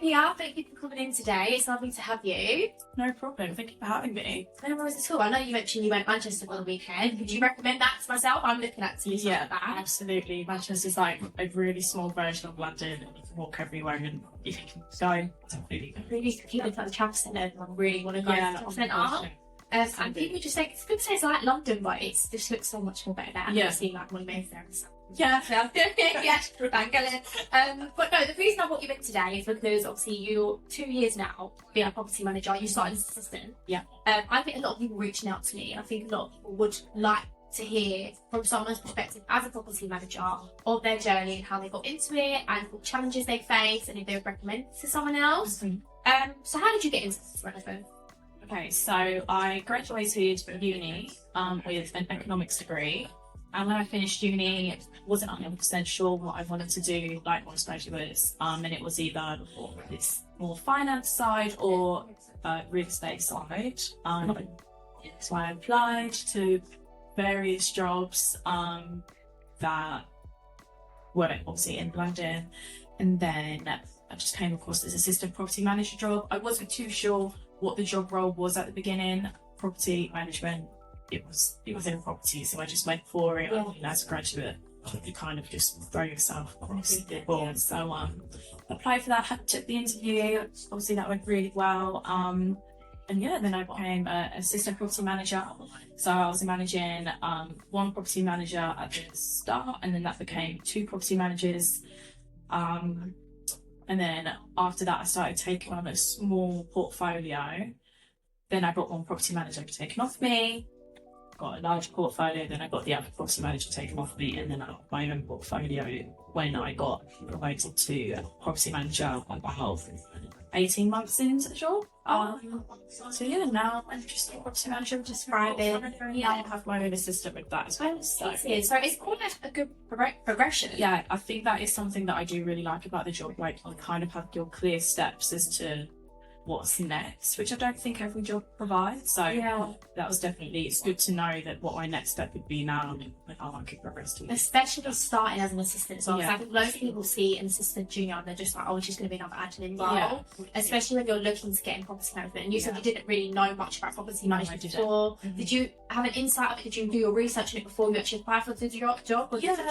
Pia, thank you for coming in today. It's lovely to have you. No problem. Thank you for having me. No worries at all. I know you mentioned you went to Manchester for the weekend. Would you recommend that to myself? I'm looking at to Yeah, that. absolutely. Manchester's like a really small version of London, and you can walk everywhere, and if you can go, absolutely. I really keep looking at the travel centre. I really want to go to the travel centre. And people just say it's good to say it's like London, but it just looks so much more better there. And see like one of Mayfair and stuff. Yeah. Yes, but no, the reason I brought you in today is because obviously you're 2 years now being a property manager. You started as assistant. Yeah. I think a lot of people reaching out to me. I think a lot of people would like to hear from someone's perspective as a property manager of their journey and how they got into it and what challenges they face and if they would recommend it to someone else. Mm-hmm. So how did you get into this relevant? Okay, so I graduated from uni with an economics degree. And when I finished uni, I wasn't 100% sure what I wanted to do like postgraduate, and it was either this more finance side or real estate side. So I applied to various jobs that were obviously in London, and then I just came across this assistant property manager job. I wasn't too sure what the job role was at the beginning. Property management. It was in property, so I just went for it. As a graduate, you kind of just throw yourself across the board. So applied for that, took the interview. Obviously that went really well. And then I became an assistant property manager. So I was managing one property manager at the start, and then that became 2 property managers. And then after that, I started taking on a small portfolio. Then I got one property manager taken off me. Got a large portfolio, then I got the other property manager taken off me, and then I got my own portfolio when I got promoted to property manager about 18 months into the job. So now I'm just a property manager, just private. I have my own assistant with that as well. So it's quite a good progression. Yeah, I think that is something that I do really like about the job. Like you kind of have your clear steps as to what's next, which I don't think every job provides. So that was definitely, it's good to know that what my next step would be now and how I could progress to it. Especially starting as an assistant as well. Because I think loads of people see an assistant junior and they're just like, oh, it's just going to be another admin role. Especially when you're looking to get in property management. And you said you didn't really know much about property management before. Did you have an insight of it? Did you do your research on it before you actually apply for the job?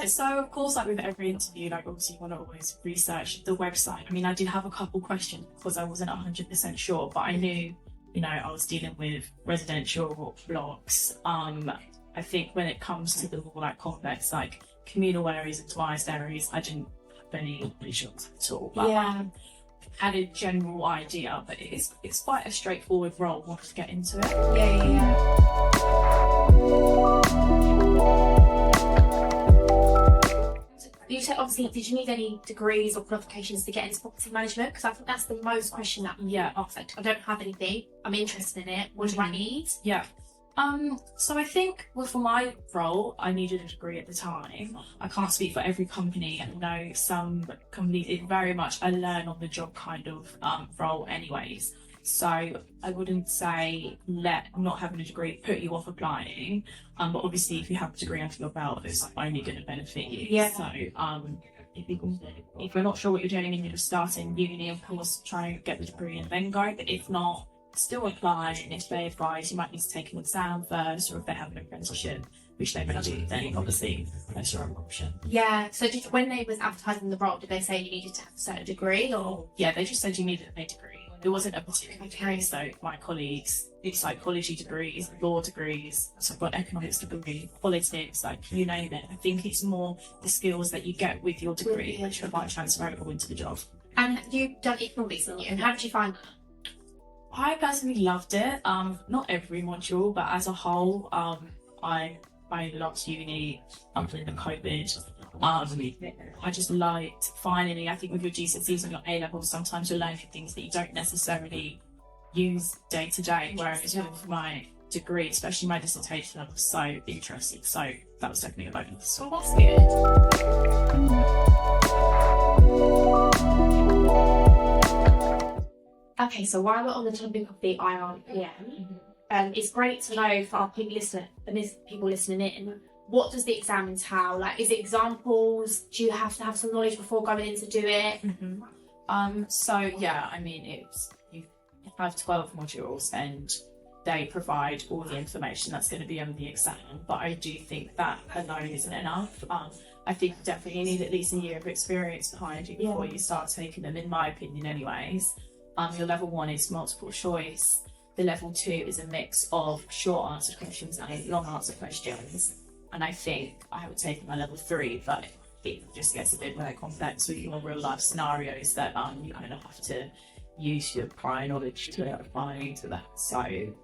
So of course, like with every interview, like obviously you want to always research the website. I mean, I did have a couple questions because I wasn't 100% sure, but I knew, I was dealing with residential blocks. I think when it comes to the more like complex, like communal areas and devised areas, I didn't have any issues at all. But I had a general idea, but it's quite a straightforward role once you get into it. You said, obviously, did you need any degrees or qualifications to get into property management? Because I think that's the most question that asked. I don't have anything. I'm interested in it. What do I need? So I think, for my role, I needed a degree at the time. I can't speak for every company. I know some companies, it's very much a learn on the job kind of role anyways. So I wouldn't say let not having a degree put you off applying. But obviously if you have a degree under your belt, it's only going to benefit you. So if you're not sure what you're doing and you're just starting uni, of course, try and get the degree and then go. But if not, still apply. And if they advise, you might need to take an exam first, or if they have an apprenticeship, which they may do, then obviously that's your own option. So just when they was advertising the role, did they say you needed to have a certain degree, or? Yeah, they just said you needed a degree. There wasn't a particular degree, so my colleagues, it's psychology degrees, law degrees, so I've got economics degree, politics, like you name it. I think it's more the skills that you get with your degree which are quite transferable into the job. And you've done economics, didn't you? And how did you find that? I personally loved it. Not every module, but as a whole, I loved uni after the COVID. I just liked finally, I think with your GCSEs and your A-levels, sometimes you're learning things that you don't necessarily use day to day, whereas with my degree, especially my dissertation, I was so interested. So that was definitely a bonus. Well, that's good. Okay, so while we're on the topic of the IRPM, it's great to know for our people listening in, what does the exam entail? Like, is it examples? Do you have to have some knowledge before going in to do it? So yeah, I mean, you have 12 modules and they provide all the information that's going to be on the exam, but I do think that alone isn't enough. I think definitely you need at least a year of experience behind you before you start taking them, in my opinion anyways. Your level 1 is multiple choice. The level 2 is a mix of short answer questions and long answer questions. And I think I would take my level 3, but it just gets a bit more complex with your real life scenarios that you kind of have to use your prior knowledge to apply to that. So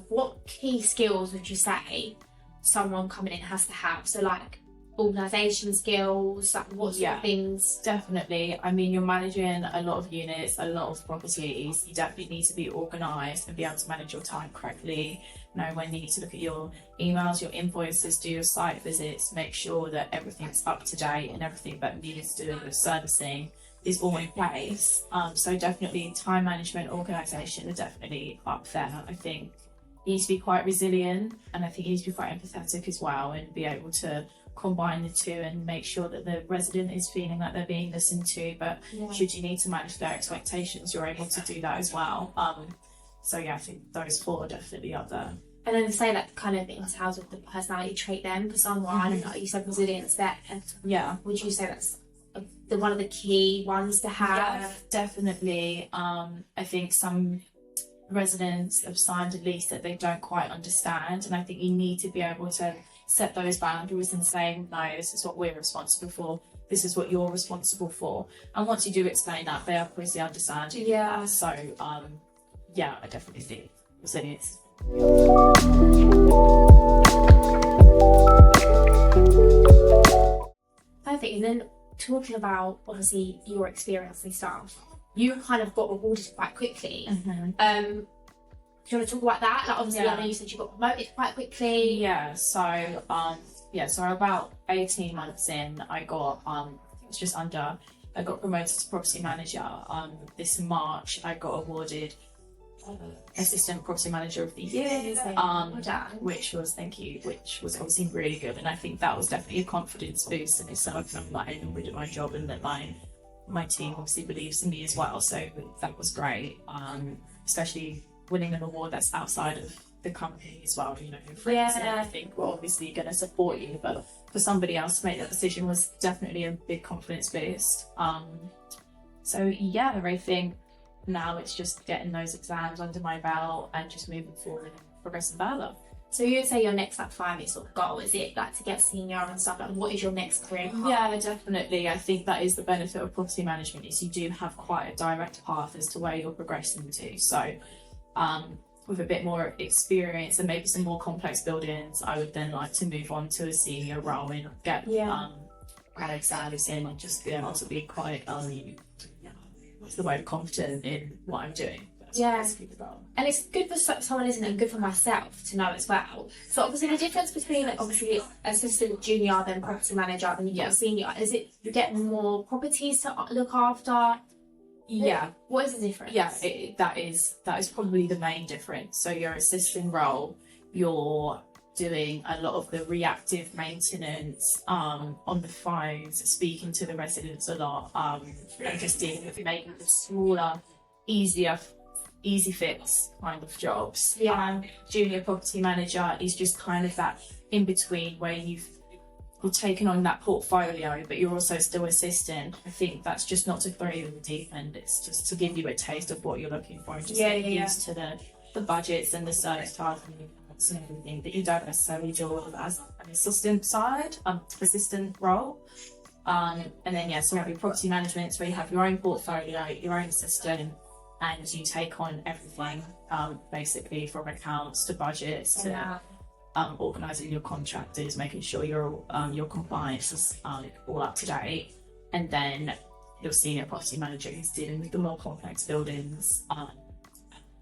what key skills would you say someone coming in has to have? So like organisation skills, like what sort of things? Definitely. I mean, you're managing a lot of units, a lot of properties. You definitely need to be organised and be able to manage your time correctly. Know when you need to look at your emails, your invoices, do your site visits, make sure that everything's up to date and everything that needs to do with servicing is all in place. So definitely time management, organisation are definitely up there. I think you need to be quite resilient, and I think you need to be quite empathetic as well, and be able to combine the two and make sure that the resident is feeling like they're being listened to, but should you need to manage their expectations, you're able to do that as well. So yeah, I think those 4 are definitely up there. And then say that kind of entails with the personality trait then, for someone, like you said, resilience there. Yeah. Would you say that's one of the key ones to have? Yeah, definitely. I think some residents have signed a lease that they don't quite understand, and I think you need to be able to set those boundaries and say, no, this is what we're responsible for, this is what you're responsible for. And once you do explain that, they obviously understand. Yeah. So yeah, I definitely think resilience. Perfect. And then talking about obviously your experience and stuff, you kind of got rewarded quite quickly. Do you want to talk about that? Like obviously, I know you said you got promoted quite quickly. Yeah. So so about 18 months in, I got I got promoted to property manager. This March, I got awarded assistant property manager of the year, which was obviously really good, and I think that was definitely a confidence boost in itself. I'm like, I'm good at my job, and that my team obviously believes in me as well. So that was great, especially winning an award that's outside of the company as well. You know, friends and everything were obviously going to support you, but for somebody else to make that decision was definitely a big confidence boost. So yeah, I think now it's just getting those exams under my belt and just moving forward and progressing further. So you would say your next 5 year sort of goal, is it like to get senior and stuff? Like what is your next career path? Yeah, definitely. I think that is the benefit of property management, is you do have quite a direct path as to where you're progressing to. So with a bit more experience and maybe some more complex buildings, I would then like to move on to a senior role and get grad exams in and just be able to be quite what's the word, confident in what I'm doing. And it's good for someone, isn't it, and good for myself to know as well. So obviously the difference between obviously assistant junior then property manager then you get a senior, is it you get more properties to look after? What is the difference? That is probably the main difference. So your assistant role, you're doing a lot of the reactive maintenance on the phones, speaking to the residents a lot, and just dealing with maybe the smaller, easy fix kind of jobs. Junior property manager is just kind of that in between where you're taking on that portfolio, but you're also still assisting. I think that's just not to throw you in the deep end, it's just to give you a taste of what you're looking for and just get used to the budgets and the service charge and everything that you don't necessarily deal with as an assistant role. And then so having property management, where you have your own portfolio, your own assistant, and you take on everything, basically from accounts to budgets to organising your contractors, making sure your compliance is all up to date. And then your senior property manager who's dealing with the more complex buildings,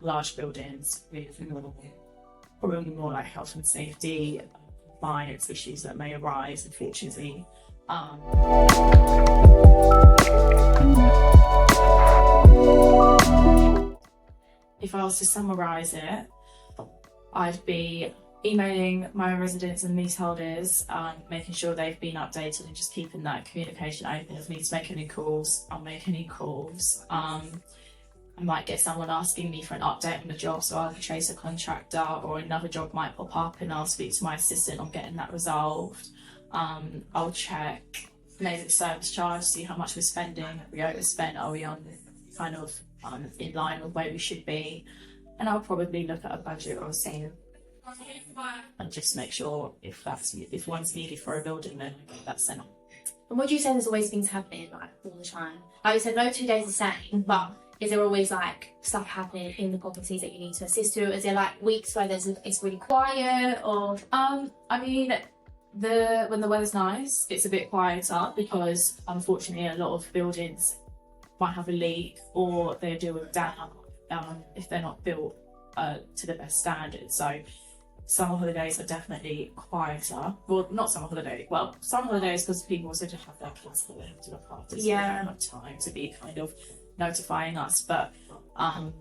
large buildings with probably more like health and safety, compliance issues that may arise, unfortunately. If I was to summarise it, I'd be emailing my residents and leaseholders, making sure they've been updated and just keeping that communication open. If I need to make any calls, I'll make any calls. I might get someone asking me for an update on the job, so I'll trace a contractor, or another job might pop up and I'll speak to my assistant on getting that resolved. I'll check maybe the service charge, see how much we're spending. Are we overspent? Are we on kind of in line with where we should be? And I'll probably look at a budget or something and just make sure if one's needed for a building, then that's sent. And would you say there's always things happening like all the time? Like you said, no 2 days the same, but is there always like stuff happening in the properties that you need to assist to? Is there like weeks where it's really quiet, or I mean, when the weather's nice, it's a bit quieter because unfortunately a lot of buildings might have a leak, or they deal with damp if they're not built to the best standards. So summer holidays are definitely quieter. Well, not summer holiday. Well, summer holidays because people also just have their kids that they have to look after. So they don't have time to be kind of notifying us. But I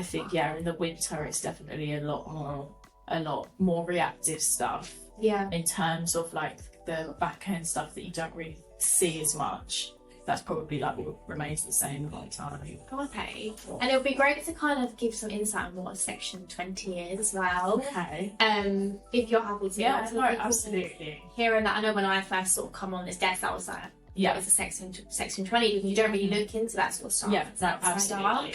think in the winter it's definitely a lot more reactive stuff. Yeah. In terms of like the back end stuff that you don't really see as much. That's probably like what remains the same all the time. Okay. And it would be great to kind of give some insight on what Section 20 is as well. Okay. If you're happy to. Yeah, no, absolutely. Hearing that, I know when I first sort of come on this desk, I was like, what is a Section 20? Because you don't really look into that sort of stuff. Yeah, no, absolutely.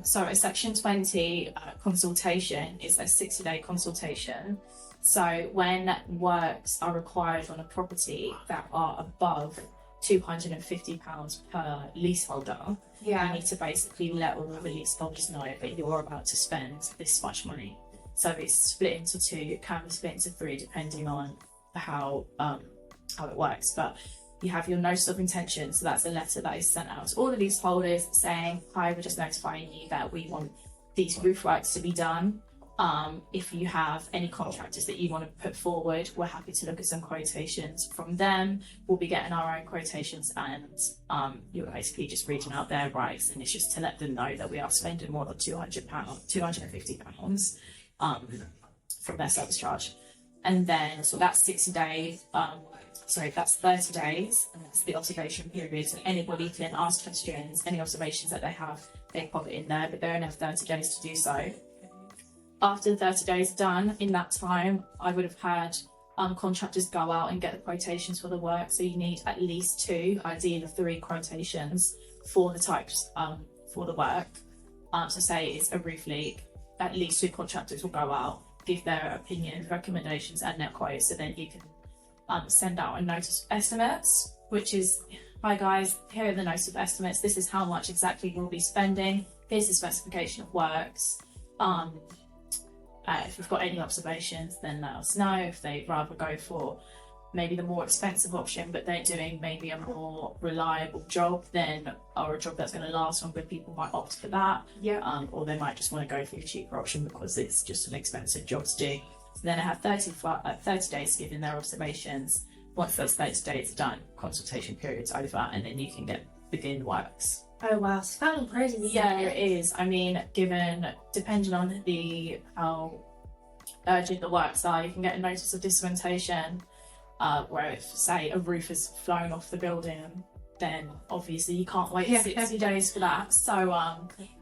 So a Section 20 consultation is a 60-day consultation. So when works are required on a property that are above £250 per leaseholder, you need to basically let all the leaseholders know that you're about to spend this much money. So it's split into two, it can be split into three depending on how it works. But you have your notice of intention, so that's a letter that is sent out to all the leaseholders saying, hi, we're just notifying you that we want these roof works to be done. If you have any contractors that you want to put forward, we're happy to look at some quotations from them. We'll be getting our own quotations, and you're basically just reading out their rights, and it's just to let them know that we are spending more than £250 from their service charge. And then, so that's 60 days, that's 30 days, and that's the observation period. So anybody can ask questions, any observations that they have, they pop it in there, but they only have 30 days to do so. After the 30 days done, in that time, I would have had contractors go out and get the quotations for the work. So you need at least 2, ideally 3 quotations for the types for the work. So say it's a roof leak, at least 2 contractors will go out, give their opinions, recommendations and their quotes. So then you can send out a notice of estimates, which is, hi guys, here are the notice of estimates. This is how much exactly we'll be spending. Here's the specification of works. If we've got any observations, then let us know. If they'd rather go for maybe the more expensive option, but they're doing maybe a more reliable job, or a job that's going to last longer, people might opt for that. Or they might just want to go for a cheaper option because it's just an expensive job to do. So then I have 30 days to give in their observations. Once those 30 days are done, consultation period's over, and then you can begin works. Oh wow, it's kind of crazy. Yeah, it is. I mean, depending on how urgent the works are, you can get a notice of dispensation, where if, say, a roof is flown off the building, then obviously you can't wait 60 days for that. So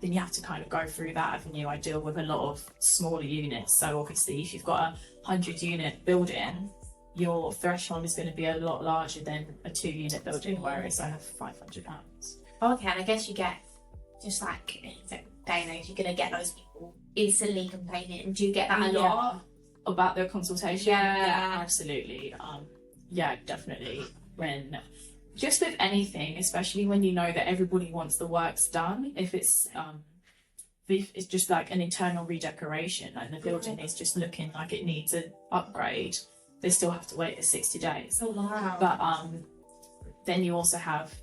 then you have to kind of go through that avenue. I deal with a lot of smaller units. So obviously if you've got a 100-unit building, your threshold is going to be a lot larger than a 2-unit building, whereas I have £500. Okay, and I guess you get, just like day and age, you're going to get those people instantly complaining. Do you get that a lot? About their consultation? Yeah, absolutely. Definitely. When just with anything, especially when you know that everybody wants the works done, if it's just like an internal redecoration and the building is just looking like it needs an upgrade, they still have to wait 60 days. Oh wow. But then you also have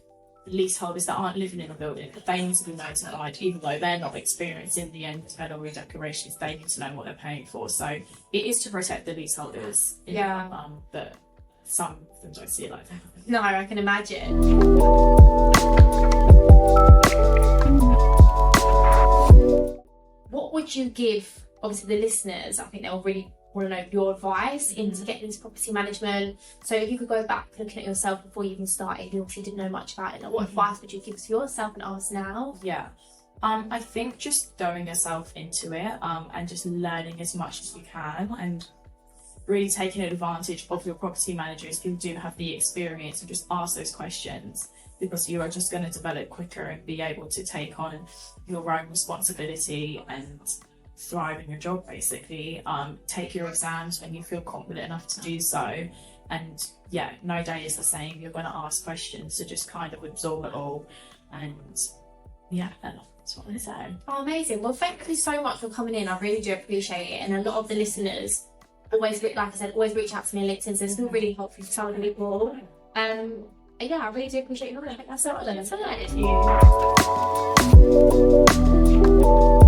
leaseholders that aren't living in a building, but they need to be notified, even though they're not experiencing the internal redecorations. They need to know what they're paying for. So it is to protect the leaseholders. But some of them don't see it like that. No, I can imagine. What would you give, obviously, the listeners? I think they'll really want to know your advice into getting into property management. So if you could go back looking at yourself before you even started, you obviously didn't know much about it. Like, what advice would you give to yourself and us now? Yeah. I think just throwing yourself into it and just learning as much as you can, and really taking advantage of your property managers who do have the experience, and just ask those questions, because you are just going to develop quicker and be able to take on your own responsibility and thrive in your job, basically. Take your exams when you feel confident enough to do so, and yeah, no day is the same. You're going to ask questions, so just kind of absorb it all, and yeah, that's what I say. Oh, amazing. Well, thank you so much for coming in. I really do appreciate it. And a lot of the listeners always, like I said, always reach out to me on LinkedIn, so it's still really helpful to tell people. Yeah, I really do appreciate you. I think that's so much. Thank you.